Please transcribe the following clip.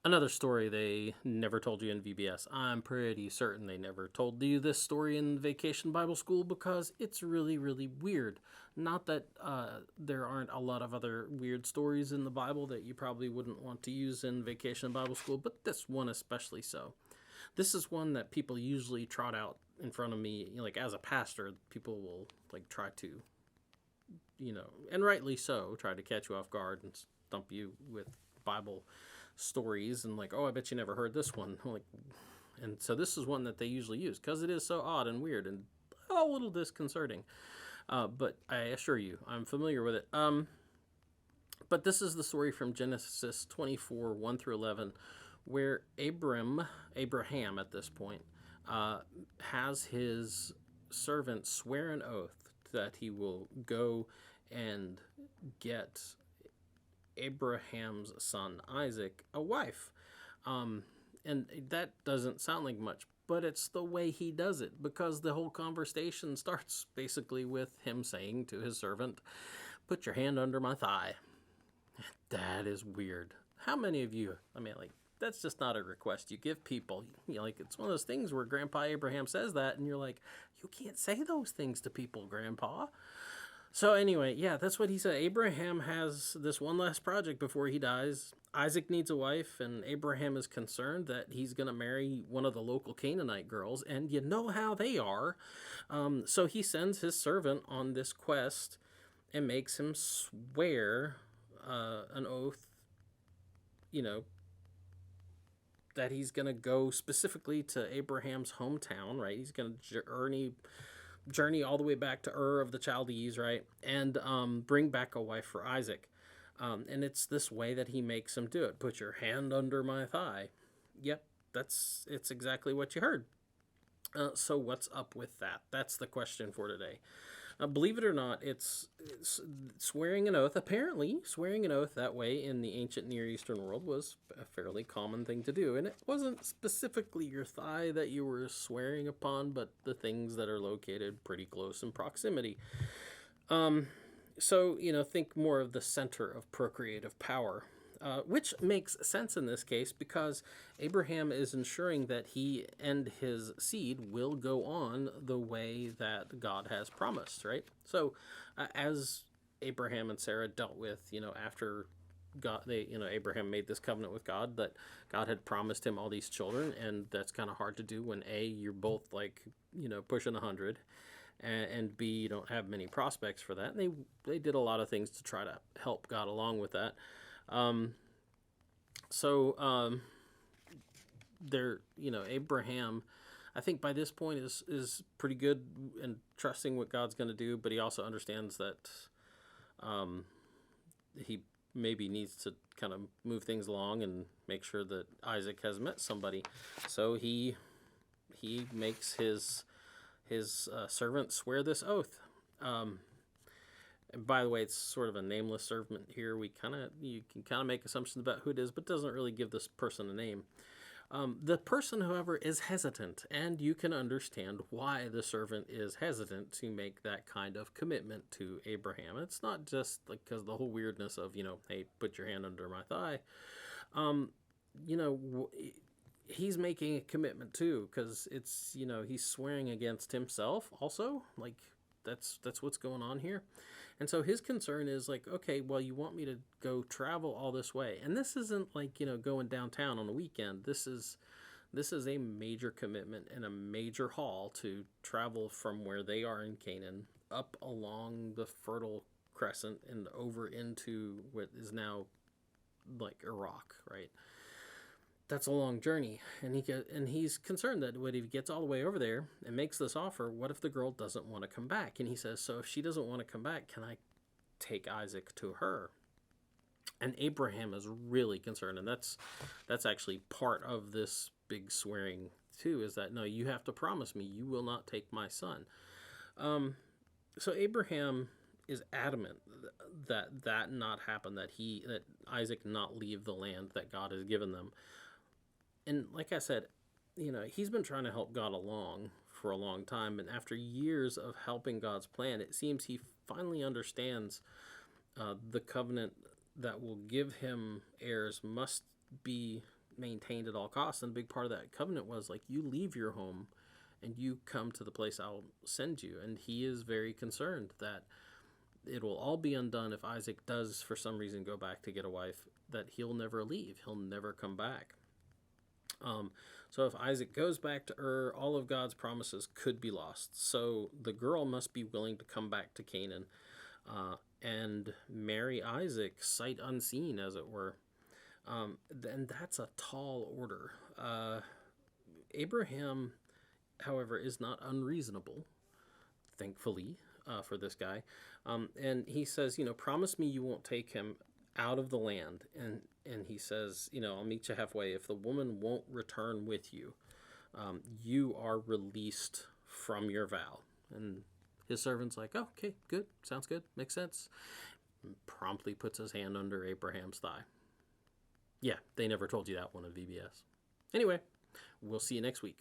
Another story they never told you in VBS. I'm pretty certain they never told you this story in Vacation Bible School because it's really, really weird. Not that there aren't a lot of other weird stories in the Bible that you probably wouldn't want to use in Vacation Bible School, but this one especially so. This is one that people usually trot out in front of me, like as a pastor, people will like try to, and rightly so, try to catch you off guard and stump you with Bible stories and like, oh, I bet you never heard this one. Like, and so this is one that they usually use because it is so odd and weird and a little disconcerting. But I assure you, I'm familiar with it. But this is the story from Genesis 24, 1 through 11, where Abraham at this point, has his servant swear an oath that he will go and get Abraham's son Isaac a wife. And that doesn't sound like much, but it's the way he does it because the whole conversation starts basically with him saying to his servant, "Put your hand under my thigh." That is weird. How many of you, I mean, like, that's just not a request you give people. Like, it's one of those things where Grandpa Abraham says that, and you're like, you can't say those things to people, Grandpa. So anyway, yeah, that's what he said. Abraham has this one last project before he dies. Isaac needs a wife, and Abraham is concerned that he's going to marry one of the local Canaanite girls, and you know how they are. So he sends his servant on this quest and makes him swear an oath, you know, that he's going to go specifically to Abraham's hometown, right? He's going to journey all the way back to Ur of the Chaldees, right? And bring back a wife for Isaac. And it's this way that he makes him do it. Put your hand under my thigh. Yep, it's exactly what you heard. So what's up with that? That's the question for today. Believe it or not, it's swearing an oath. Apparently, swearing an oath that way in the ancient Near Eastern world was a fairly common thing to do. And it wasn't specifically your thigh that you were swearing upon, but the things that are located pretty close in proximity. So, think more of the center of procreative power, which makes sense in this case because Abraham is ensuring that he and his seed will go on the way that God has promised, right? So, as Abraham and Sarah dealt with, after Abraham made this covenant with God that God had promised him all these children, and that's kind of hard to do when you're both like, pushing 100, and B, you don't have many prospects for that. And they did a lot of things to try to help God along with that. There, Abraham, I think by this point is pretty good and trusting what God's going to do, but he also understands that he maybe needs to kind of move things along and make sure that Isaac has met somebody. So he makes his servant swear this oath. And by the way, it's sort of a nameless servant here. You can kind of make assumptions about who it is, but doesn't really give this person a name. The person, however, is hesitant, and you can understand why the servant is hesitant to make that kind of commitment to Abraham. It's not just like because the whole weirdness of, hey, put your hand under my thigh. He's making a commitment too, because it's, he's swearing against himself also. Like, that's what's going on here. And so his concern is like, okay, well, you want me to go travel all this way. And this isn't like, going downtown on the weekend. This is a major commitment and a major haul to travel from where they are in Canaan up along the Fertile Crescent and over into what is now like Iraq, right? That's a long journey, and he's concerned that when he gets all the way over there and makes this offer, what if the girl doesn't want to come back? And he says, so if she doesn't want to come back, can I take Isaac to her? And Abraham is really concerned, and that's actually part of this big swearing too, is that no, you have to promise me you will not take my son. So Abraham is adamant that not happen, that Isaac not leave the land that God has given them. And like I said, he's been trying to help God along for a long time. And after years of helping God's plan, it seems he finally understands the covenant that will give him heirs must be maintained at all costs. And a big part of that covenant was like, you leave your home and you come to the place I'll send you. And he is very concerned that it will all be undone if Isaac does, for some reason, go back to get a wife, that he'll never leave. He'll never come back. So if Isaac goes back to Ur, all of God's promises could be lost. So the girl must be willing to come back to Canaan and marry Isaac, sight unseen, as it were. And that's a tall order. Abraham, however, is not unreasonable, thankfully, for this guy. And he says, promise me you won't take him out of the land. And he says, I'll meet you halfway. If the woman won't return with you, you are released from your vow. And his servant's like, oh, okay, good. Sounds good. Makes sense. And promptly puts his hand under Abraham's thigh. Yeah, they never told you that one at VBS. Anyway, we'll see you next week.